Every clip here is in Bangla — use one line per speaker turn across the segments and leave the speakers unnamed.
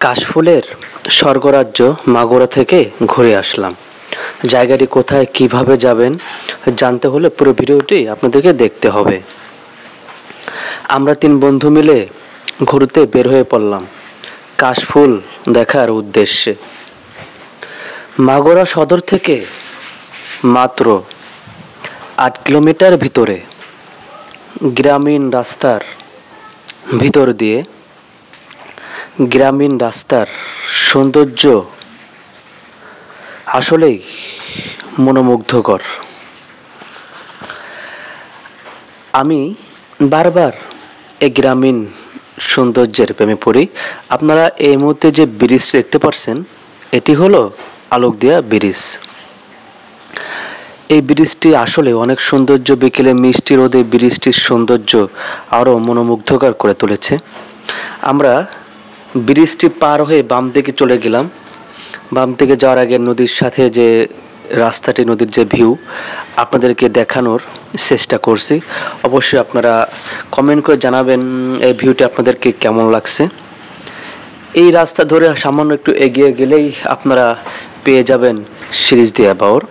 কাশফুলের স্বর্গরাজ্য মাগুরা থেকে ঘুরে আসলাম। জায়গাটি কোথায়, কিভাবে যাবেন জানতে হলে পুরো ভিডিওটি আপনাদেরকে দেখতে হবে। আমরা ৩ বন্ধু মিলে ঘুরতে বের হয়ে পড়লাম কাশফুল দেখার উদ্দেশ্যে। মাগুরা সদর থেকে মাত্র ৮ কিলোমিটার ভিতরে গ্রামীণ রাস্তার ভিতর দিয়ে গ্রামীণ রাস্তার সৌন্দর্য আসলেই মনোমুগ্ধকর। আমি বারবার এই গ্রামীণ সৌন্দর্যের প্রেমে পড়ি। আপনারা এই মুহূর্তে যে ব্রিজ দেখতে পাচ্ছেন, এটি হলো আলোকদিয়া ব্রিজ। এই ব্রিজটি আসলে অনেক সৌন্দর্য, বিকেলে মিষ্টি রোদে ব্রিজটির সৌন্দর্য আরও মনোমুগ্ধকর করে তুলেছে। আমরা ব্রিজটি পার হয়ে বাম দিকে চলে গেলাম। বাম দিকে যাওয়ার আগে নদীর সাথে যে রাস্তাটি, নদীর যে ভিউ আপনাদেরকে দেখানোর চেষ্টা করছি। অবশ্যই আপনারা কমেন্ট করে জানাবেন এই ভিউটি আপনাদেরকে কেমন লাগছে। এই রাস্তা ধরে সামান্য একটু এগিয়ে গেলেই আপনারা পেয়ে যাবেন সিরিজদিয়া বাওর।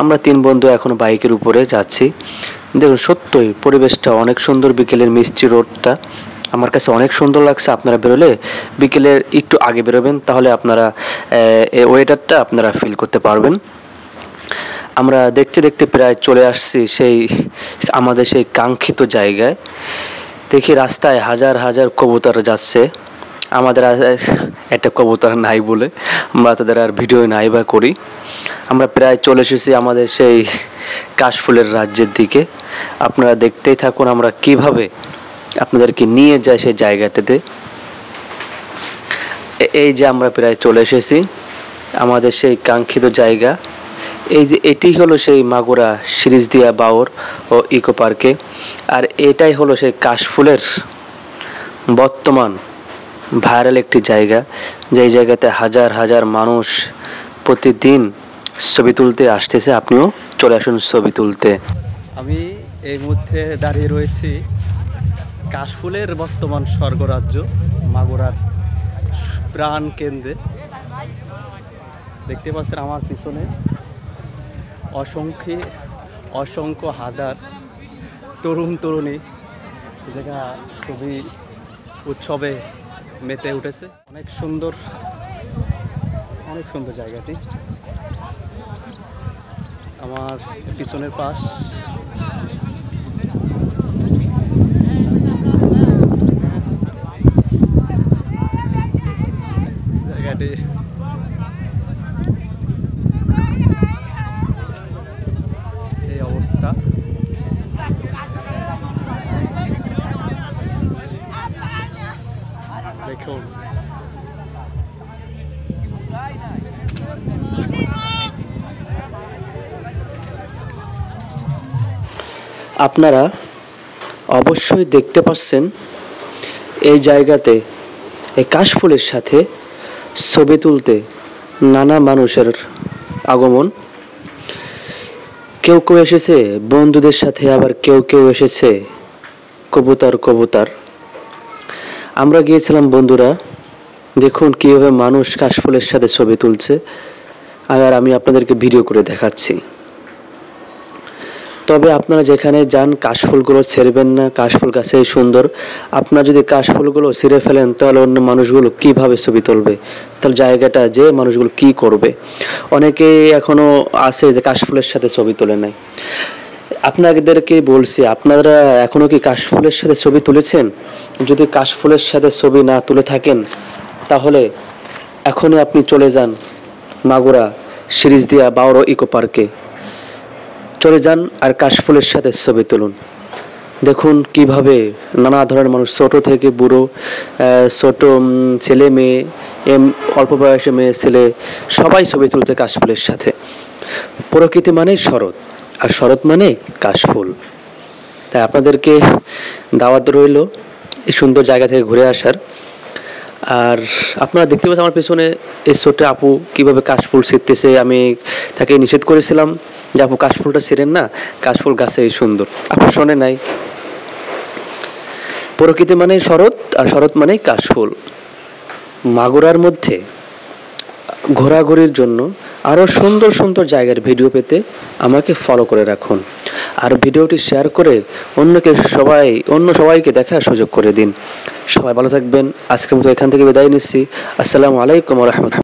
আমরা ৩ বন্ধু এখন বাইকের উপরে যাচ্ছি। দেখুন, সত্যই পরিবেশটা অনেক সুন্দর। বিকেলের মিষ্টি রোডটা আমার কাছে অনেক সুন্দর লাগছে। আপনারা বেরোলে বিকেলের একটু আগে বেরোবেন, তাহলে আপনারা এই ওয়েদারটা আপনারা ফিল করতে পারবেন। আমরা দেখতে দেখতে প্রায় চলে আসছি আমাদের সেই কাঙ্ক্ষিত জায়গায়। দেখি রাস্তায় হাজার হাজার কবুতর যাচ্ছে। আমাদের একটা কবুতর নাই বলে আমরা তাদের আর ভিডিও নাই বা করি। আমরা প্রায় চলে এসেছি আমাদের সেই কাশফুলের রাজ্যের দিকে। আপনারা দেখতেই থাকুন আমরা কিভাবে আপনাদেরকে নিয়ে যায় সেই জায়গাটাতে। এই যে আমরা প্রায় চলে এসেছি আমাদের সেই কাঙ্ক্ষিত জায়গা। এই যে এটি হলো সেই মাগুরা সিরিজদিয়া বাওর ও ইকো পার্কে। আর এটাই হলো সেই কাশফুলের বর্তমান ভাইরাল একটি জায়গা, যেই জায়গাতে হাজার হাজার মানুষ প্রতিদিন ছবি তুলতে আসতেছে। আপনিও চলে আসুন ছবি তুলতে।
আমি এই মুহূর্তে দাঁড়িয়ে রয়েছি কাশফুলের বর্তমান স্বর্গরাজ্য মাগুরার প্রাণ কেন্দ্রে। দেখতে পাচ্ছেন আমার পিছনে অসংখ্য হাজার তরুণ তরুণী দেখা ছবি উৎসবে মেতে উঠেছে। অনেক সুন্দর জায়গাটি। আমার পিছনের পাশ জায়গাটি এই অবস্থা। দেখুন,
আপনারা অবশ্যই দেখতে পাচ্ছেন এই জায়গাতে এই কাশফুলের সাথে ছবি তুলতে নানা মানুষের আগমন। কেউ কেউ এসেছে বন্ধুদের সাথে, আবার কেউ কেউ এসেছে কবুতর। আমরা গিয়েছিলাম বন্ধুরা। দেখুন কীভাবে মানুষ কাশফুলের সাথে ছবি তুলছে, আর আমি আপনাদেরকে ভিডিও করে দেখাচ্ছি। তবে আপনারা যেখানে যান কাশফুলগুলো ছেড়বেন না। কাশফুল গাছেই সুন্দর। আপনারা যদি কাশফুলগুলো ছিঁড়ে ফেলেন, তাহলে অন্য মানুষগুলো কিভাবে ছবি তুলবে? তাহলে জায়গাটা যে মানুষগুলো কি করবে? অনেকেই এখনো আছে যে কাশফুলের সাথে ছবি তোলে নাই। আপনাদেরকে বলছি, আপনারা এখনো কি কাশফুলের সাথে ছবি তুলেছেন? যদি কাশফুলের সাথে ছবি না তুলে থাকেন, তাহলে এখনই আপনি চলে যান মাগুরা সিরিজদিয়া বাওর ইকো পার্কে। চলে যান আর কাশফুলের সাথে ছবি তুলুন। দেখুন কিভাবে নানা ধরনের মানুষ, ছোট থেকে বুড়ো, ছোট ছেলে মেয়ে, অল্প বয়সে মেয়ে ছেলে, সবাই ছবি তুলতে কাশফুলের সাথে। প্রকৃতি মানেই শরৎ, আর শরৎ মানে কাশফুল। তাই আপনাদেরকে দাওয়াত রইল এই সুন্দর জায়গা থেকে ঘুরে আসার। আর আপনারা দেখতে পাচ্ছেন আমার পেছনে এই ছোট আপু কিভাবে কাশফুল ছিঁড়তেছে। আমি তাকে নিষেধ করেছিলাম যে আপু কাশফুলটা ছিঁড়েন না, কাশফুল গাছে সুন্দর। আপু শোনে নাই। প্রকৃতি মানে শরৎ, আর শরৎ মানে কাশফুল। মাগুরার মধ্যে ঘোরাঘুরির জন্য আরও সুন্দর সুন্দর জায়গার ভিডিও পেতে আমাকে ফলো করে রাখুন, আর ভিডিওটি শেয়ার করে অন্য সবাইকে দেখার সুযোগ করে দিন। সবাই ভালো থাকবেন। আজকের মতো এখান থেকে বিদায় নিচ্ছি। আসসালামু আলাইকুম ওয়া রাহমাতুল্লাহ।